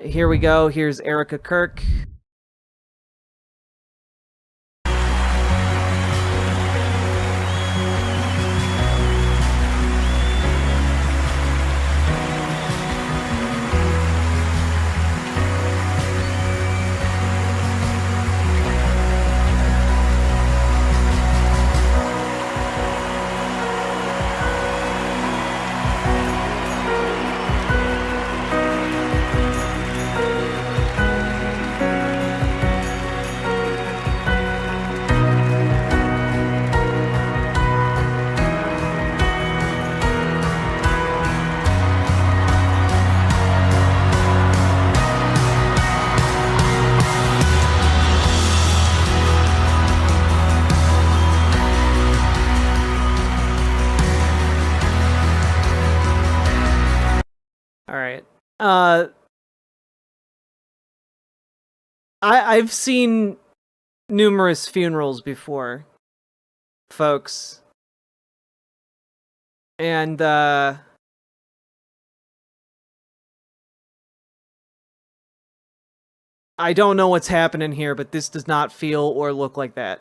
Here we go. Here's Erika Kirk. All right. I've seen numerous funerals before, folks. And I don't know what's happening here, but this does not feel or look like that.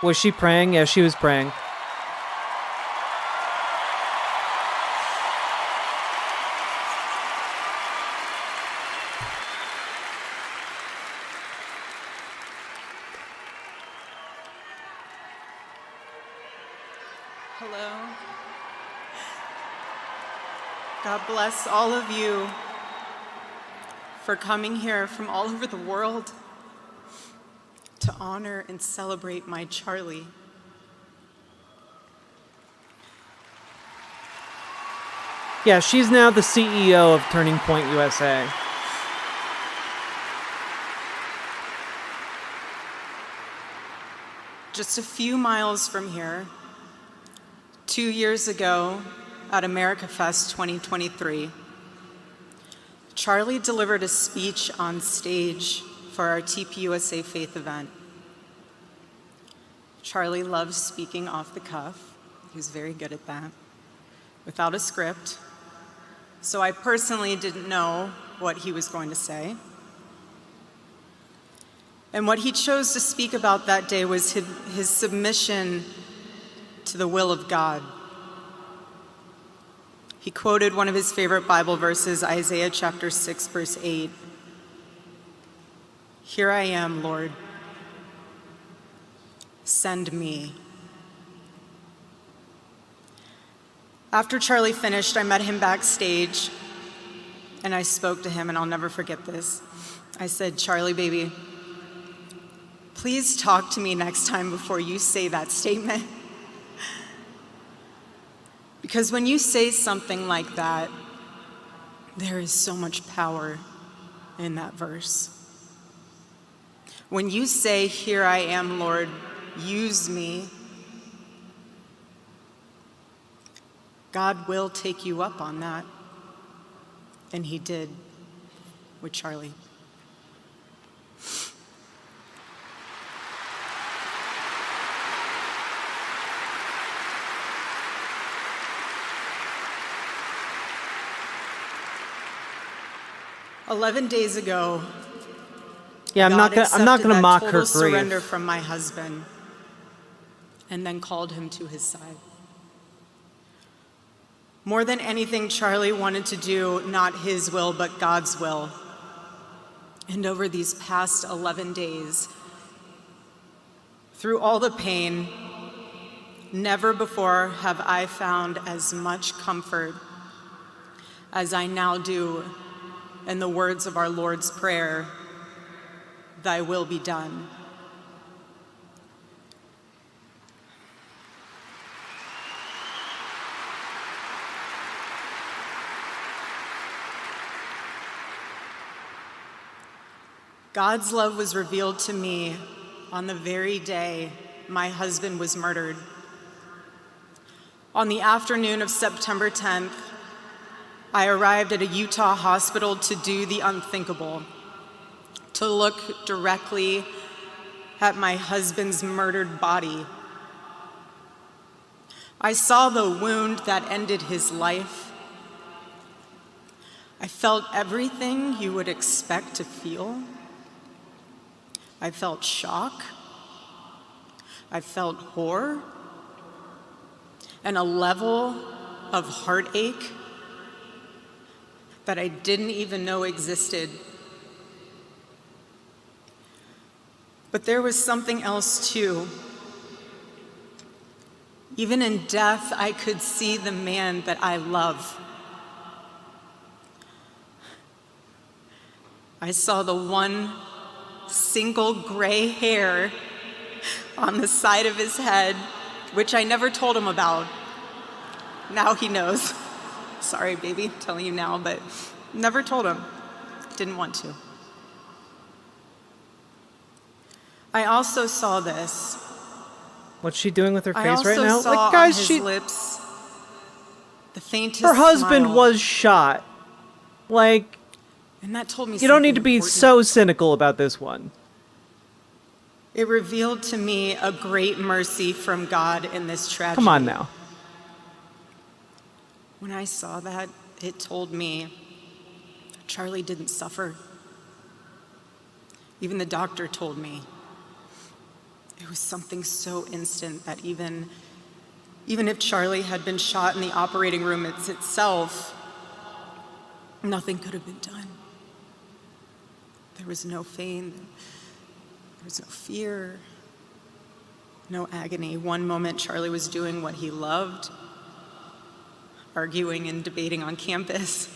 Was she praying? Yeah, she was praying. Hello. God bless all of you for coming here from all over the world to honor and celebrate my Charlie. Yeah, she's now the CEO of Turning Point USA. Just a few miles from here, 2 years ago at America Fest 2023, Charlie delivered a speech on stage for our TPUSA faith event. Charlie loves speaking off the cuff. He's very good at that, without a script. So I personally didn't know what he was going to say. And what he chose to speak about that day was his submission to the will of God. He quoted one of his favorite Bible verses, Isaiah chapter 6, verse 8. "Here I am, Lord. Send me." After Charlie finished, I met him backstage, and I spoke to him, and I'll never forget this. I said, "Charlie, baby, please talk to me next time before you say that statement." Because when you say something like that, there is so much power in that verse. When you say, "Here I am, Lord, use me," God will take you up on that. And he did with Charlie. "11 days ago, Yeah, I'm not gonna mock her total surrender grief. from my husband, and then called him to his side. More than anything, Charlie wanted to do not his will, but God's will. And over these past 11 days, through all the pain, never before have I found as much comfort as I now do in the words of our Lord's Prayer, "Thy will be done." God's love was revealed to me on the very day my husband was murdered. On the afternoon of September 10th, I arrived at a Utah hospital to do the unthinkable, to look directly at my husband's murdered body. I saw the wound that ended his life. I felt everything you would expect to feel. I felt shock. I felt horror and a level of heartache that I didn't even know existed. But there was something else too. Even in death, I could see the man that I love. I saw the one single gray hair on the side of his head, which I never told him about. Now he knows. Sorry, baby, telling you now, but never told him. Didn't want to. I also saw this. What's she doing with her I face also right now? saw Like, guys, on his lips the faintest her husband smile. was shot. Like, And that told me you don't need to something be important. so cynical about this one. It revealed to me a great mercy from God in this tragedy. Come on now. When I saw that, it told me Charlie didn't suffer. Even the doctor told me. It was something so instant that even if Charlie had been shot in the operating room itself, nothing could have been done. There was no pain, there was no fear, no agony. One moment Charlie was doing what he loved, arguing and debating on campus,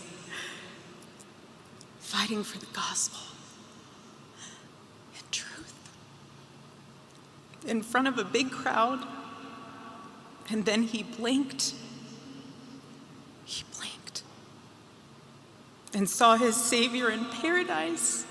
fighting for the gospel and truth in front of a big crowd. And then he blinked. He blinked and saw his Savior in paradise.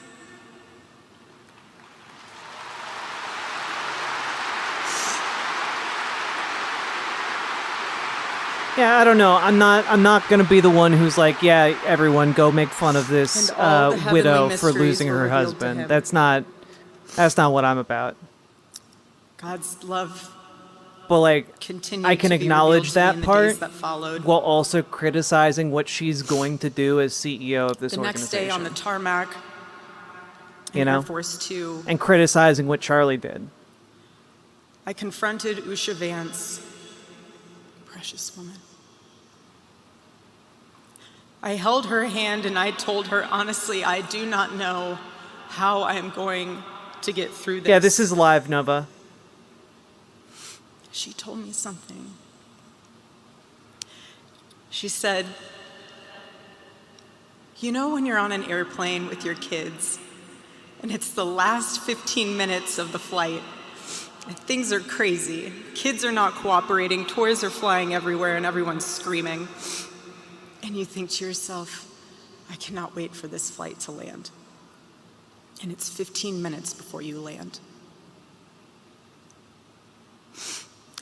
Yeah, I don't know. I'm not gonna be the one who's like, yeah, everyone go make fun of this And all the heavenly widow for mysteries losing were her revealed to husband. him. That's not what I'm about. God's love But like, continued I can to be acknowledge revealed to me that in the part days that followed. while also criticizing what she's going to do as CEO of this The next organization. day on the tarmac in You know? Air Force Two, And criticizing what Charlie did. I confronted Usha Vance, precious woman. I held her hand and I told her, honestly, I do not know how I am going to get through this. Yeah, this is live, Nova. She told me something. She said, you know when you're on an airplane with your kids and it's the last 15 minutes of the flight and things are crazy, kids are not cooperating, toys are flying everywhere and everyone's screaming, and you think to yourself, I cannot wait for this flight to land. And it's 15 minutes before you land.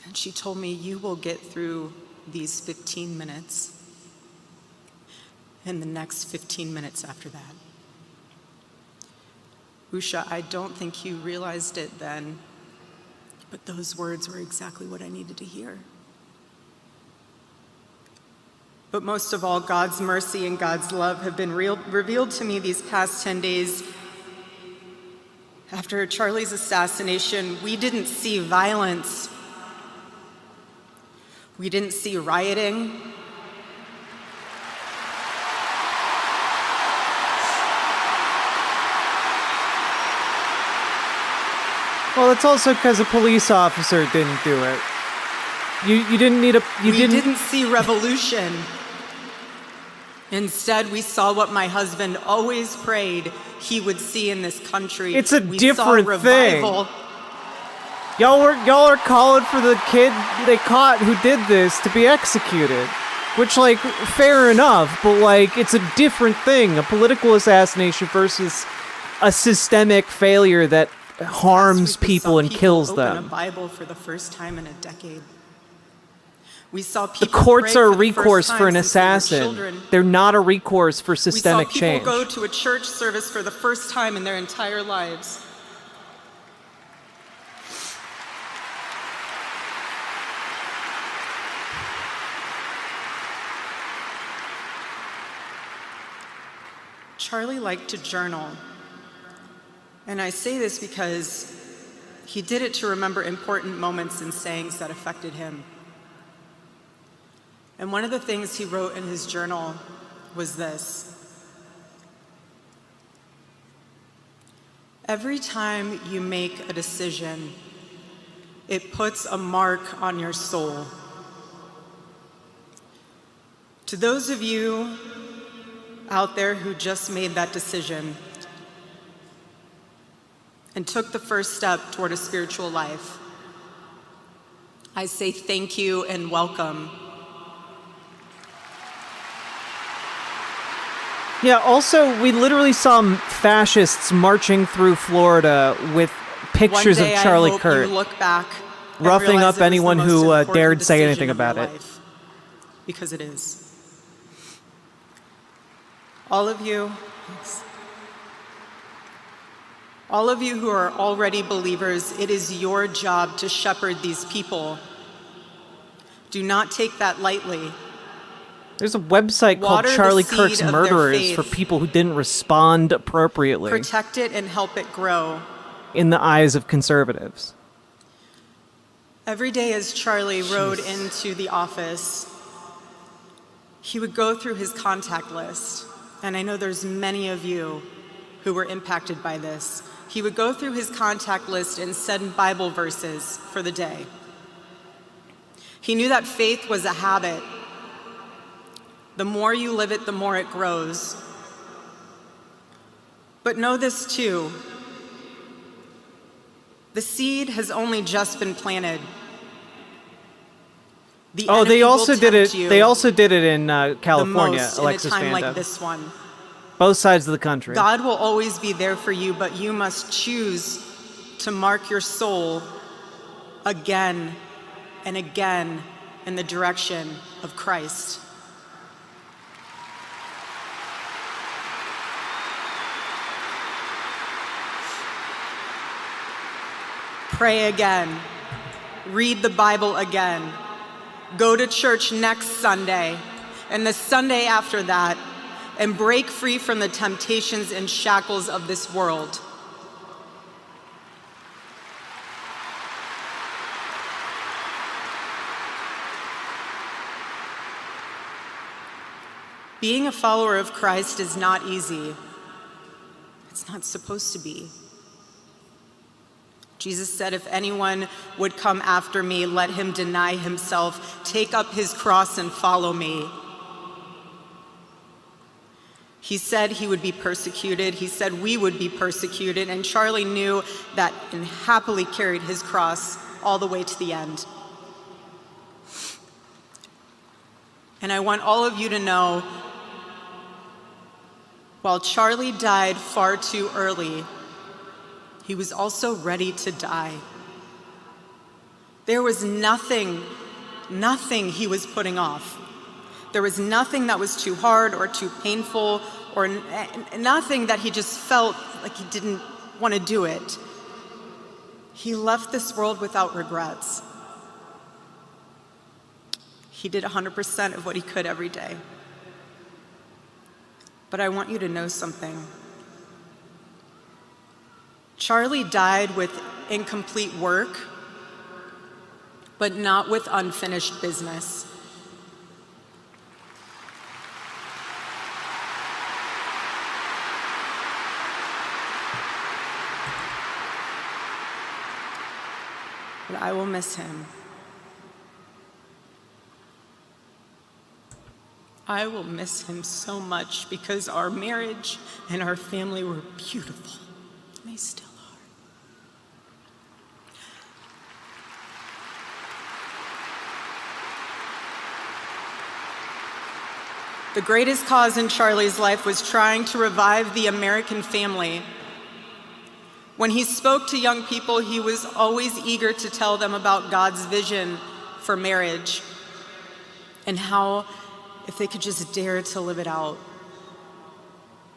And she told me, you will get through these 15 minutes and the next 15 minutes after that. Usha, I don't think you realized it then, but those words were exactly what I needed to hear. But most of all, God's mercy and God's love have been revealed to me these past 10 days. After Charlie's assassination, we didn't see violence. We didn't see rioting. Well, it's also because a police officer didn't do it. You didn't need a... We didn't see revolution. Instead, we saw what my husband always prayed he would see in this country. It's a We different saw revival. thing. Y'all are calling for the kid they caught who did this to be executed. Which, like, fair enough, but, like, it's a different thing. A political assassination versus a systemic failure that harms Last week we people saw and kills open them. a Bible for the first time in a decade. We saw The people courts pray are a for the first recourse time for an since they were assassin. children. They're not a recourse for We saw systemic people change. go to a church service for the first time in their entire lives. Charlie liked to journal. And I say this because he did it to remember important moments and sayings that affected him. And one of the things he wrote in his journal was this: every time you make a decision, it puts a mark on your soul. To those of you out there who just made that decision and took the first step toward a spiritual life, I say thank you and welcome. Yeah, also, we literally saw fascists marching through Florida with pictures One day of Charlie I hope Kirk, you look back and roughing realize up it was the anyone most who important dared say decision anything of your about it. life. Because it is. All of you who are already believers, it is your job to shepherd these people. Do not take that lightly. There's a website called Water the Charlie seed Kirk's of their Murderers faith. for people who didn't respond appropriately Protect it and help it grow. in the eyes of conservatives. Every day as Charlie rode into the office, he would go through his contact list. And I know there's many of you who were impacted by this. He would go through his contact list and send Bible verses for the day. He knew that faith was a habit. The more you live it, the more it grows. But know this too: the seed has only just been planted. The Oh, they enemy will also did tempt it. you They also did it in the California. most Alexis in a time Vanda. like this one. Both sides of the country. God will always be there for you, but you must choose to mark your soul again and again in the direction of Christ. Pray again. Read the Bible again. Go to church next Sunday and the Sunday after that, and break free from the temptations and shackles of this world. Being a follower of Christ is not easy. It's not supposed to be. Jesus said, if anyone would come after me, let him deny himself, take up his cross and follow me. He said he would be persecuted. He said we would be persecuted. And Charlie knew that and happily carried his cross all the way to the end. And I want all of you to know, while Charlie died far too early, he was also ready to die. There was nothing he was putting off. There was nothing that was too hard or too painful, or nothing that he just felt like he didn't want to do it. He left this world without regrets. He did 100% of what he could every day. But I want you to know something. Charlie died with incomplete work, but not with unfinished business. But I will miss him. I will miss him so much because our marriage and our family were beautiful. They still are. The greatest cause in Charlie's life was trying to revive the American family. When he spoke to young people, he was always eager to tell them about God's vision for marriage. and how, if they could just dare to live it out,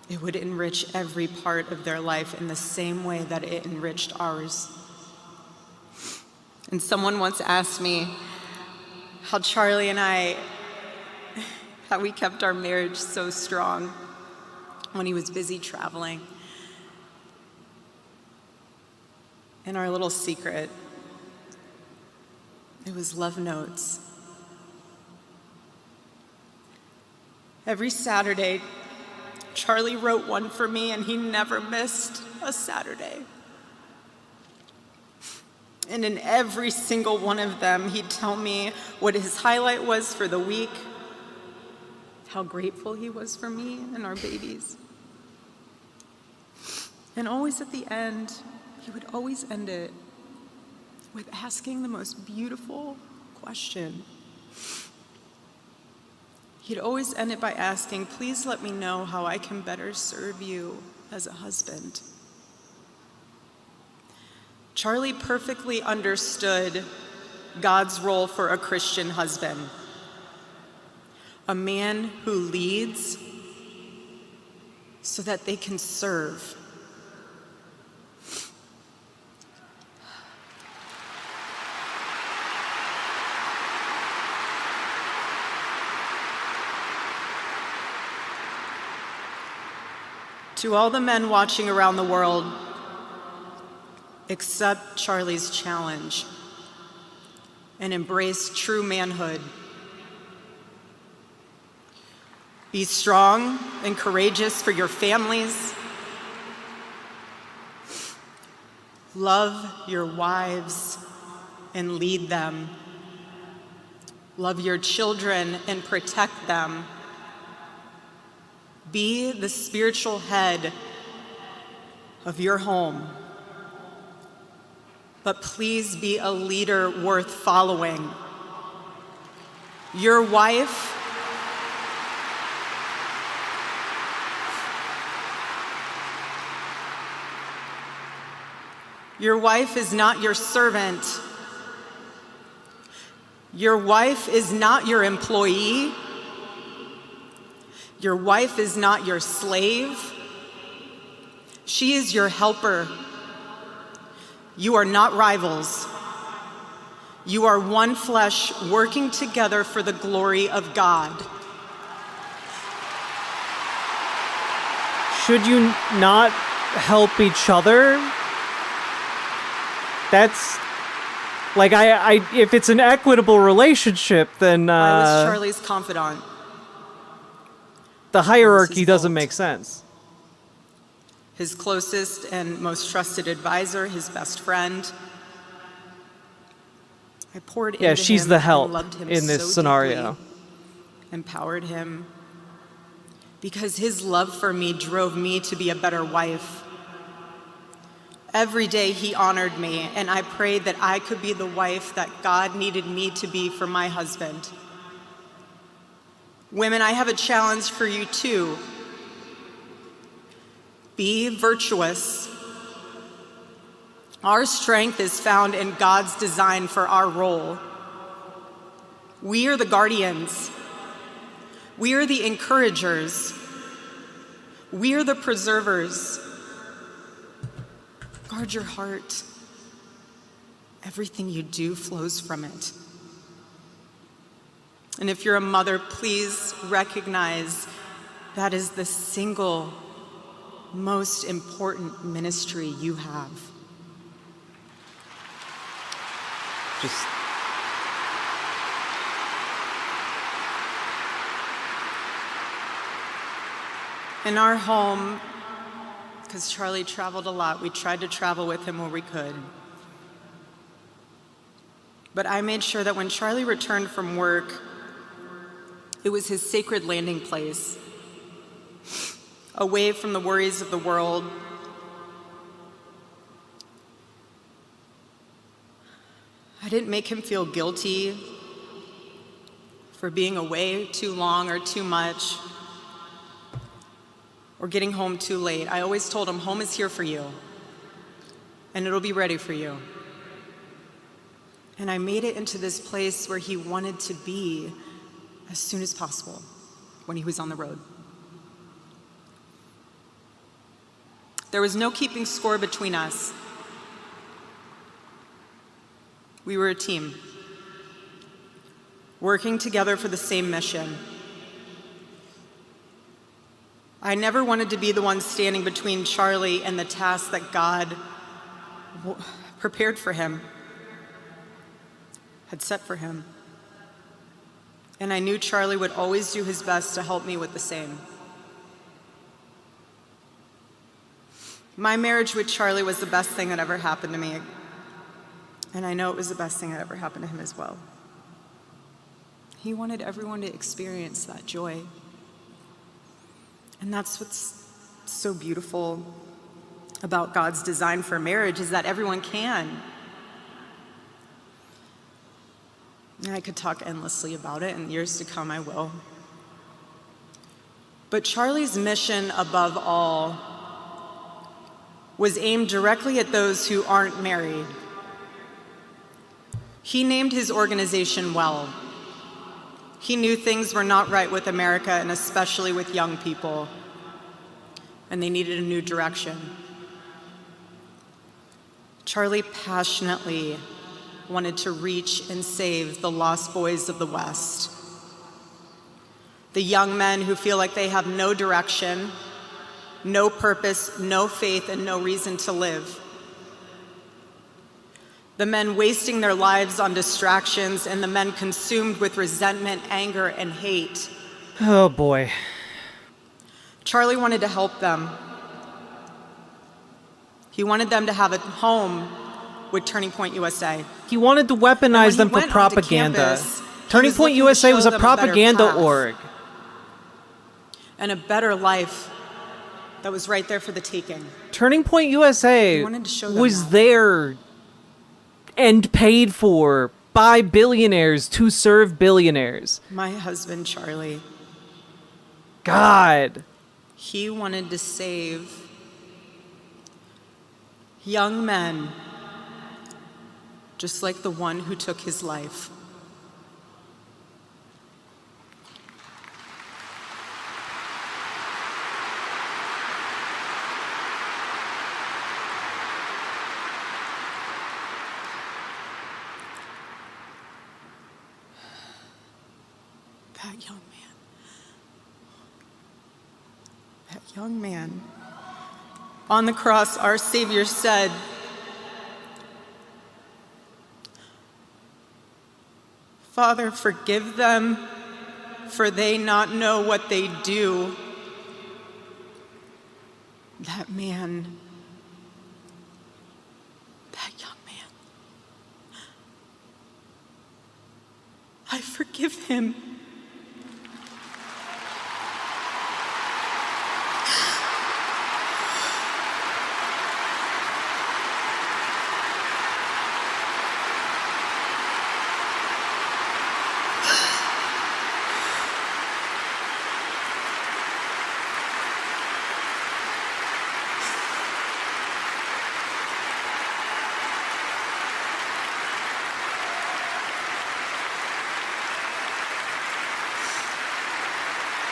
it would enrich every part of their life in the same way that it enriched ours. And someone once asked me how Charlie and I, how we kept our marriage so strong when he was busy traveling. And our little secret, it was love notes. Every Saturday, Charlie wrote one for me, and he never missed a Saturday. And in every single one of them, he'd tell me what his highlight was for the week, how grateful he was for me and our babies. And always at the end, he would always end it with asking the most beautiful question. He'd always end it by asking, "Please let me know how I can better serve you as a husband." Charlie perfectly understood God's role for a Christian husband, a man who leads so that they can serve. To all the men watching around the world, accept Charlie's challenge and embrace true manhood. Be strong and courageous for your families. Love your wives and lead them. Love your children and protect them. Be the spiritual head of your home. But please be a leader worth following. Your wife is not your servant. Your wife is not your employee. Your wife is not your slave. She is your helper. You are not rivals. You are one flesh working together for the glory of God. Should you not help each other? That's like I if it's an equitable relationship, then I was Charlie's confidant. The hierarchy his doesn't fault. make sense. His closest and most trusted advisor, his best friend. I poured into him. Yeah, she's the help and loved him in this so scenario. deeply, empowered him, because his love for me drove me to be a better wife. Every day he honored me, and I prayed that I could be the wife that God needed me to be for my husband. Women, I have a challenge for you too. Be virtuous. Our strength is found in God's design for our role. We are the guardians. We are the encouragers. We are the preservers. Guard your heart. Everything you do flows from it. And if you're a mother, please recognize that is the single most important ministry you have. Just in our home, because Charlie traveled a lot, we tried to travel with him where we could. But I made sure that when Charlie returned from work, it was his sacred landing place, away from the worries of the world. I didn't make him feel guilty for being away too long or too much, or getting home too late. I always told him, home is here for you, and it'll be ready for you. And I made it into this place where he wanted to be as soon as possible when he was on the road. There was no keeping score between us. We were a team, working together for the same mission. I never wanted to be the one standing between Charlie and the task that God prepared for him, had set for him. And I knew Charlie would always do his best to help me with the same. My marriage with Charlie was the best thing that ever happened to me. And I know it was the best thing that ever happened to him as well. He wanted everyone to experience that joy. And that's what's so beautiful about God's design for marriage, is that everyone can. And I could talk endlessly about it, and years to come I will. But Charlie's mission above all was aimed directly at those who aren't married. He named his organization well. He knew things were not right with America, and especially with young people, and they needed a new direction. Charlie passionately wanted to reach and save the lost boys of the West, the young men who feel like they have no direction, no purpose, no faith, and no reason to live. The men wasting their lives on distractions, and the men consumed with resentment, anger, and hate. Oh boy. Charlie wanted to help them. He wanted them to have a home with Turning Point USA. He wanted to weaponize them for propaganda. Turning Point USA was a propaganda org. And a better life that was right there for the taking. Turning Point USA was there and paid for by billionaires to serve billionaires. My husband, Charlie. God. He wanted to save young men just like the one who took his life. That young man. On the cross, our Savior said, "Father, forgive them, for they not know what they do." That man, that young man, I forgive him.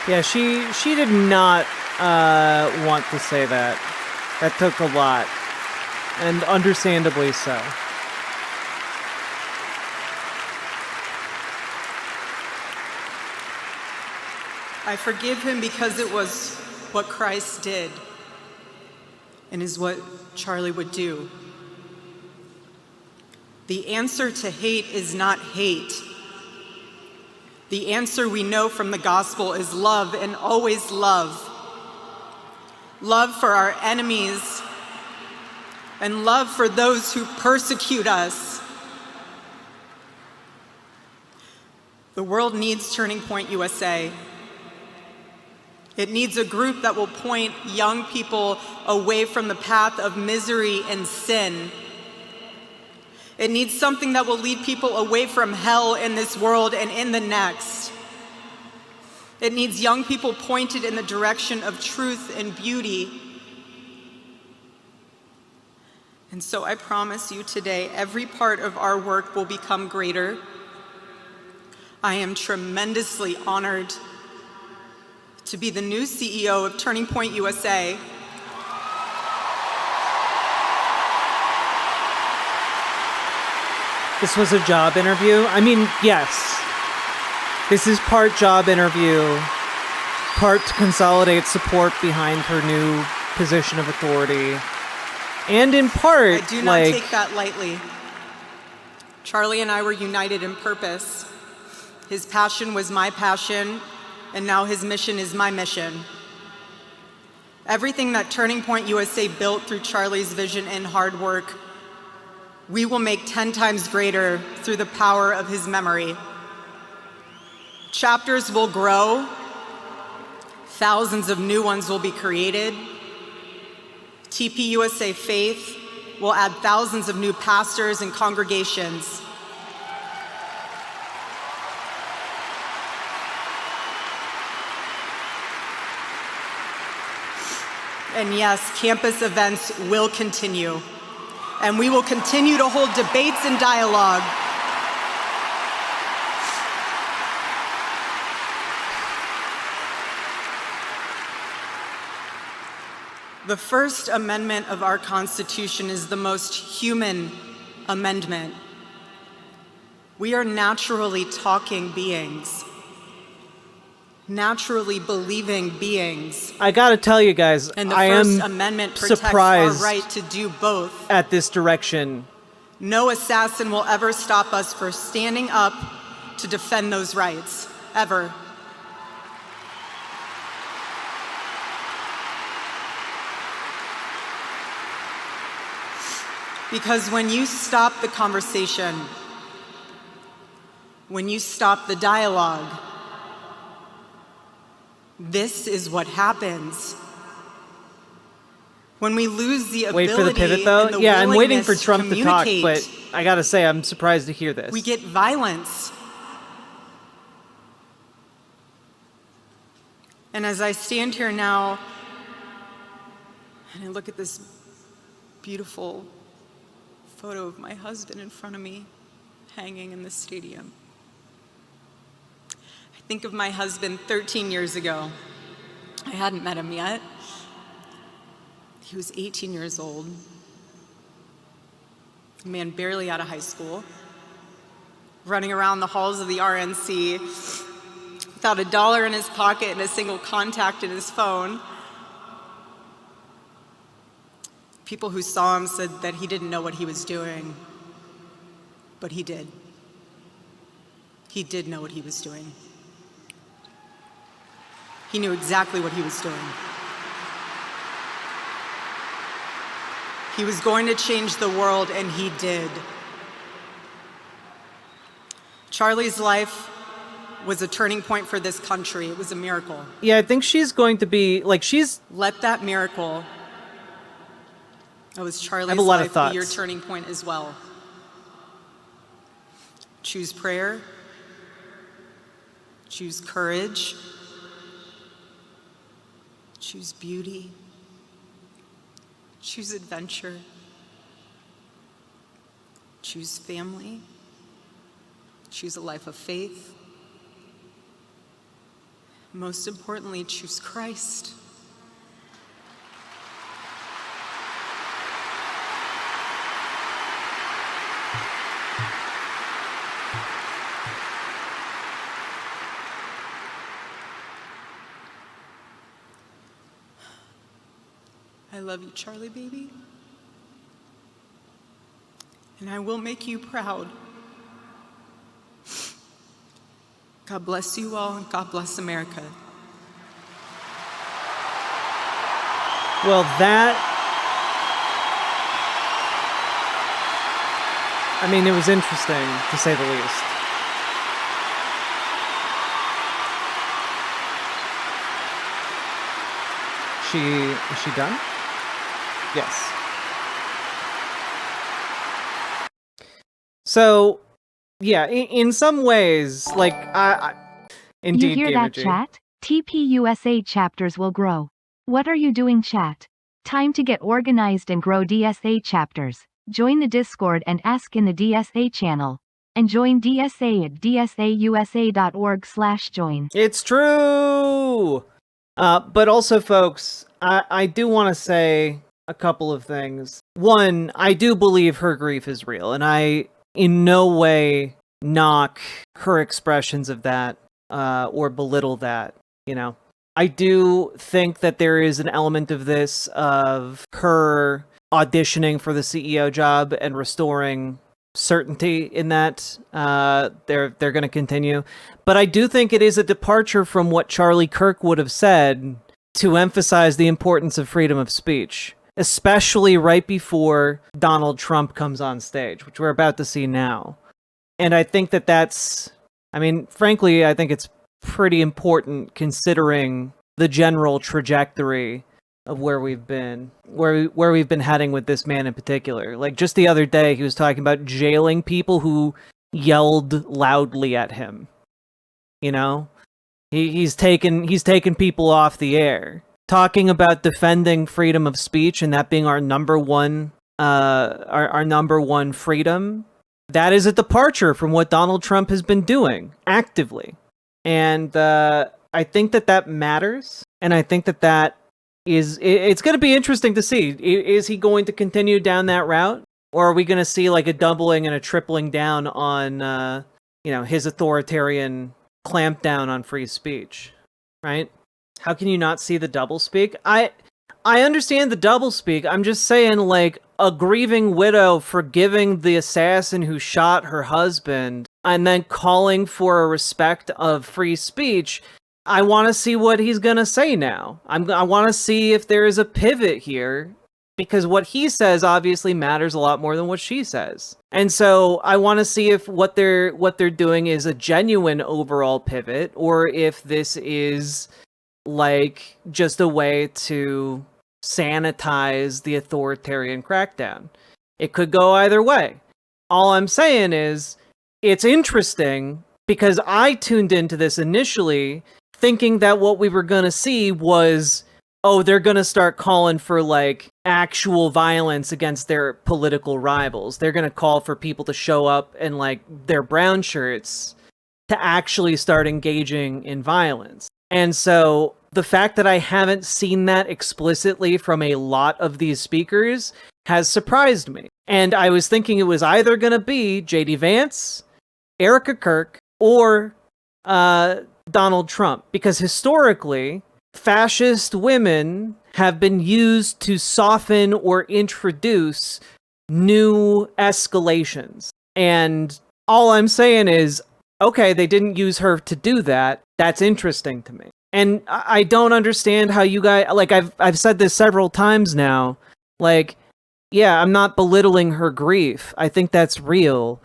Yeah, she did not want to say that. That took a lot, and understandably so. I forgive him because it was what Christ did and is what Charlie would do. The answer to hate is not hate. The answer we know from the gospel is love, and always love. Love for our enemies and love for those who persecute us. The world needs Turning Point USA. It needs a group that will point young people away from the path of misery and sin. It needs something that will lead people away from hell in this world and in the next. It needs young people pointed in the direction of truth and beauty. And so I promise you today, every part of our work will become greater. I am tremendously honored to be the new CEO of Turning Point USA. This was a job interview? I mean, yes. This is part job interview, part to consolidate support behind her new position of authority. And in part, I do not take that lightly. Charlie and I were united in purpose. His passion was my passion, and now his mission is my mission. Everything that Turning Point USA built through Charlie's vision and hard work, we will make 10 times greater through the power of his memory. Chapters will grow, thousands of new ones will be created. TPUSA Faith will add thousands of new pastors and congregations. And yes, campus events will continue. And we will continue to hold debates and dialogue. The First Amendment of our Constitution is the most human amendment. We are naturally talking beings, naturally believing beings. I gotta tell you guys, And the I First am Amendment protects our surprised right to do both. at this direction. No assassin will ever stop us for standing up to defend those rights, ever. Because when you stop the conversation, when you stop the dialogue, this is what happens. When we lose the ability Wait for the pivot, and though? the Yeah, I'm waiting for willingness Trump to talk, communicate, but I gotta say, I'm surprised to hear this. we get violence. And as I stand here now and I look at this beautiful photo of my husband in front of me hanging in the stadium, I think of my husband 13 years ago. I hadn't met him yet. He was 18 years old, a man barely out of high school, running around the halls of the RNC without $1 in his pocket and a single contact in his phone. People who saw him said that he didn't know what he was doing, but he did. He did know what he was doing. He knew exactly what he was doing. He was going to change the world, and he did. Charlie's life was a turning point for this country. It was a miracle. Yeah, I think she's going to be, like, she's... Let that miracle, that was Charlie's I have a lot of life, thoughts. be your turning point as well. Choose prayer. Choose courage. Choose beauty. Choose adventure. Choose family. Choose a life of faith. Most importantly, choose Christ. I love you, Charlie, baby. And I will make you proud. God bless you all, and God bless America. Well, that... I mean, it was interesting, to say the least. Is she done? Yes. So, yeah, in some ways, like, indeed, You hear that, Gamagee. chat? TPUSA chapters will grow. What are you doing, chat? Time to get organized and grow DSA chapters. Join the Discord and ask in the DSA channel. and join DSA at dsausa.org/join. It's true! But also, folks, I do want to say a couple of things. One, I do believe her grief is real, and I in no way knock her expressions of that, or belittle that, you know. I do think that there is an element of this, of her auditioning for the CEO job and restoring certainty in that they're going to continue. But I do think it is a departure from what Charlie Kirk would have said to emphasize the importance of freedom of speech, especially right before Donald Trump comes on stage, which we're about to see now. And I think that that's, I mean, frankly, I think it's pretty important considering the general trajectory of where we've been heading with this man in particular. Like, just the other day, he was talking about jailing people who yelled loudly at him. You know, he's taken people off the air, talking about defending freedom of speech and that being our number one freedom. That is a departure from what Donald Trump has been doing actively, and I think that matters, and I think that it's going to be interesting to see. Is he going to continue down that route, or are we going to see like a doubling and a tripling down on his authoritarian clampdown on free speech, right? How can you not see the doublespeak? I understand the doublespeak. I'm just saying, like, a grieving widow forgiving the assassin who shot her husband and then calling for a respect of free speech. I want to see what he's going to say now. I want to see if there is a pivot here, because what he says obviously matters a lot more than what she says. And so I want to see if what they're doing is a genuine overall pivot, or if this is like just a way to sanitize the authoritarian crackdown. It could go either way. All I'm saying is it's interesting because I tuned into this initially thinking that what we were going to see was, oh, they're going to start calling for like actual violence against their political rivals. They're going to call for people to show up in like their brown shirts to actually start engaging in violence. And so the fact that I haven't seen that explicitly from a lot of these speakers has surprised me. And I was thinking it was either going to be J.D. Vance, Erika Kirk, or Donald Trump. Because historically, fascist women have been used to soften or introduce new escalations. And all I'm saying is, okay, they didn't use her to do that. That's interesting to me. And I don't understand how you guys, like, I've said this several times now, like, yeah, I'm not belittling her grief. I think that's real.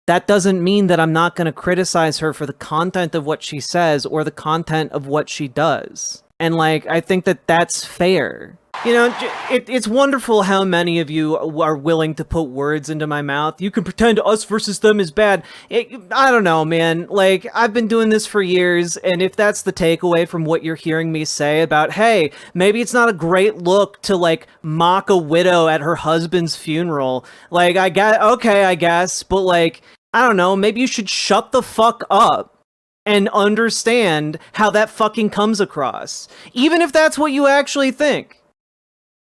That doesn't mean that I'm not going to criticize her for the content of what she says or the content of what she does. And, like, I think that that's fair. You know, it's wonderful how many of you are willing to put words into my mouth. You can pretend us versus them is bad. I don't know, man. Like, I've been doing this for years, and if that's the takeaway from what you're hearing me say about, hey, maybe it's not a great look to, like, mock a widow at her husband's funeral. Like, I guess, but, like, I don't know, maybe you should shut the fuck up and understand how that fucking comes across. Even if that's what you actually think.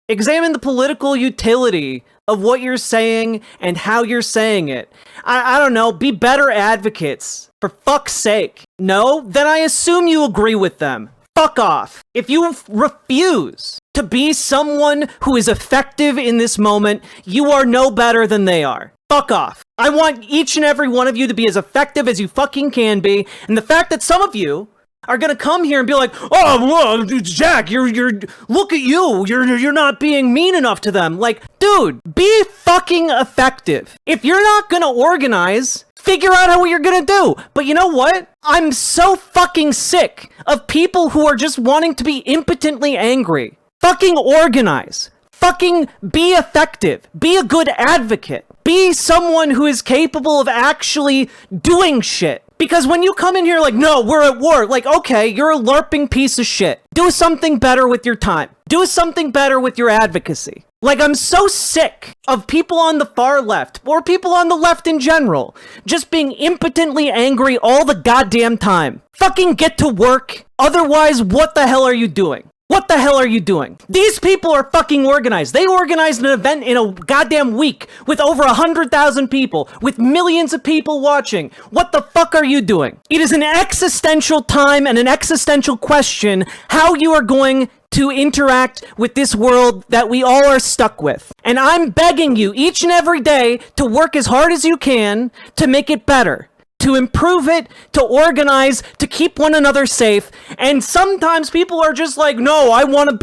Examine the political utility of what you're saying and how you're saying it. I don't know, be better advocates, for fuck's sake. No? Then I assume you agree with them. Fuck off. If you refuse to be someone who is effective in this moment, you are no better than they are. Fuck off. I want each and every one of you to be as effective as you fucking can be, and the fact that some of you are gonna come here and be like, oh, well, Jack, you're look at you, you're not being mean enough to them. Like, dude, be fucking effective. If you're not gonna organize, figure out what you're gonna do. But you know what? I'm so fucking sick of people who are just wanting to be impotently angry. Fucking organize. Fucking be effective. Be a good advocate. Be someone who is capable of actually doing shit. Because when you come in here like, no, we're at war, like, okay, you're a LARPing piece of shit. Do something better with your time. Do something better with your advocacy. Like, I'm so sick of people on the far left, or people on the left in general, just being impotently angry all the goddamn time. Fucking get to work. Otherwise, what the hell are you doing? What the hell are you doing? These people are fucking organized. They organized an event in a goddamn week with over 100,000 people, with millions of people watching. What the fuck are you doing? It is an existential time and an existential question how you are going to interact with this world that we all are stuck with. And I'm begging you each and every day to work as hard as you can to make it better, to improve it, to organize, to keep one another safe. And sometimes people are just like, no, I want to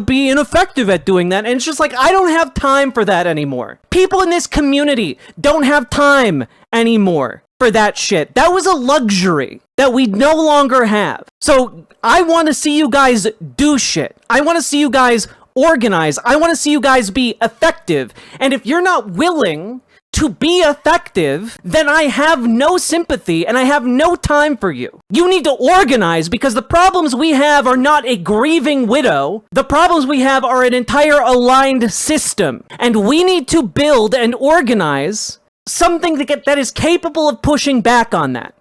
be ineffective at doing that. And it's just like, I don't have time for that anymore. People in this community don't have time anymore for that shit. That was a luxury that we no longer have. So I want to see you guys do shit. I want to see you guys organize. I want to see you guys be effective. And if you're not willing to be effective, then I have no sympathy and I have no time for you. You need to organize, because the problems we have are not a grieving widow. The problems we have are an entire aligned system. And we need to build and organize something that is capable of pushing back on that.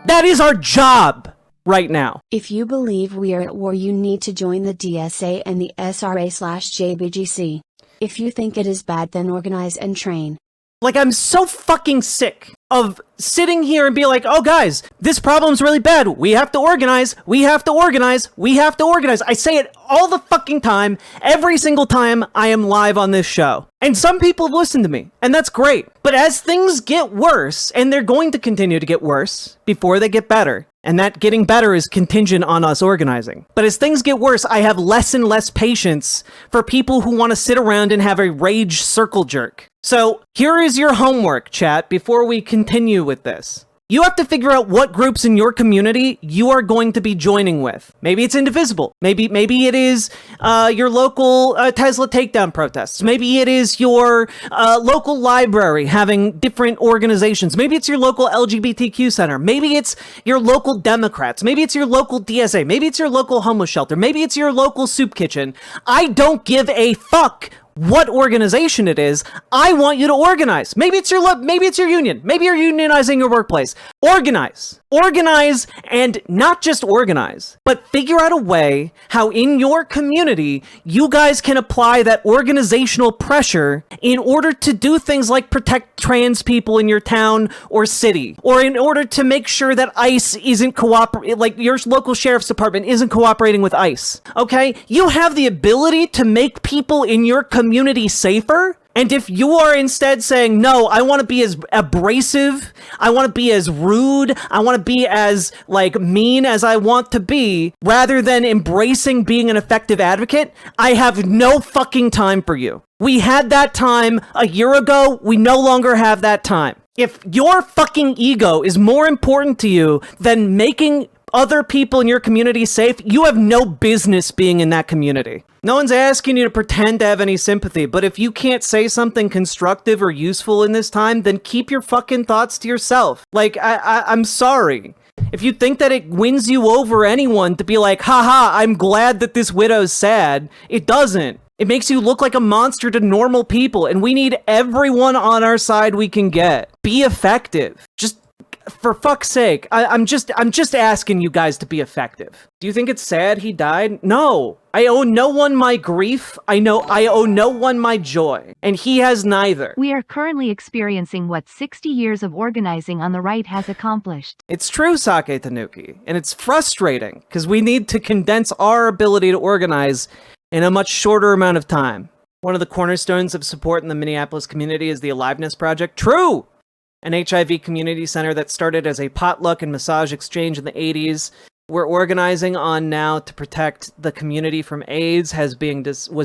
That is our job right now. If you believe we are at war, you need to join the DSA and the SRA/JBGC. If you think it is bad, then organize and train. Like, I'm so fucking sick of sitting here and be like, oh guys, this problem's really bad. We have to organize. We have to organize. We have to organize. I say it all the fucking time, every single time I am live on this show. And some people have listened to me, and that's great. But as things get worse, and they're going to continue to get worse before they get better, and that getting better is contingent on us organizing. But as things get worse, I have less and less patience for people who want to sit around and have a rage circle jerk. So here is your homework, chat, before we continue with this. You have to figure out what groups in your community you are going to be joining with. Maybe it's Indivisible. Maybe it is your local Tesla takedown protests. Maybe it is your local library having different organizations. Maybe it's your local LGBTQ center. Maybe it's your local Democrats. Maybe it's your local DSA. Maybe it's your local homeless shelter. Maybe it's your local soup kitchen. I don't give a fuck what organization it is. I want you to organize. Maybe it's your union. Maybe you're unionizing your workplace. Organize, and not just organize, but figure out a way how in your community you guys can apply that organizational pressure in order to do things like protect trans people in your town or city, or in order to make sure that ICE isn't like your local sheriff's department isn't cooperating with ICE. Okay? You have the ability to make people in your community safer. And if you are instead saying, no, I want to be as abrasive, I want to be as rude, I want to be as, mean as I want to be, rather than embracing being an effective advocate, I have no fucking time for you. We had that time a year ago. We no longer have that time. If your fucking ego is more important to you than making other people in your community safe, you have no business being in that community. No one's asking you to pretend to have any sympathy, but if you can't say something constructive or useful in this time, then keep your fucking thoughts to yourself. I'm sorry. If you think that it wins you over anyone to be like, haha, I'm glad that this widow's sad, it doesn't. It makes you look like a monster to normal people, and we need everyone on our side we can get. Be effective. Just for fuck's sake, I'm just asking you guys to be effective. Do you think it's sad he died? No. I owe no one my grief. I owe no one my joy. And he has neither. We are currently experiencing what 60 years of organizing on the right has accomplished. It's true, Sake Tanuki. And it's frustrating, because we need to condense our ability to organize in a much shorter amount of time. One of the cornerstones of support in the Minneapolis community is the Aliveness Project. True! An HIV community center that started as a potluck and massage exchange in the 80s. We're organizing on now to protect the community from AIDS was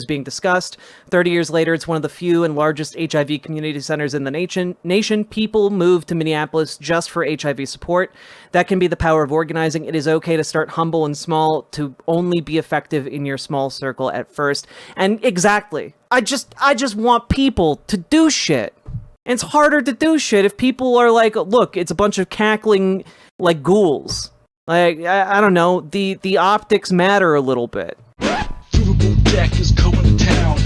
being discussed. 30 years later, it's one of the few and largest HIV community centers in the nation. People move to Minneapolis just for HIV support. That can be the power of organizing. It is okay to start humble and small, to only be effective in your small circle at first. And exactly, I just want people to do shit. And it's harder to do shit if people are like, look, it's a bunch of cackling, ghouls. I don't know, the optics matter a little bit. Riverboat Jack is going to town.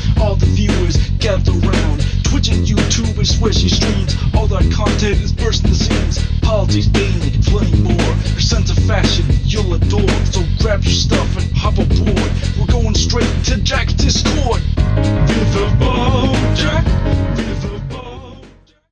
Twitch and YouTube and swishy streams. All that content is bursting the seams. Politics, gaming, and plenty more. Your sense of fashion you'll adore. So grab your stuff and hop aboard. We're going straight to Jack's Discord. Riverboat.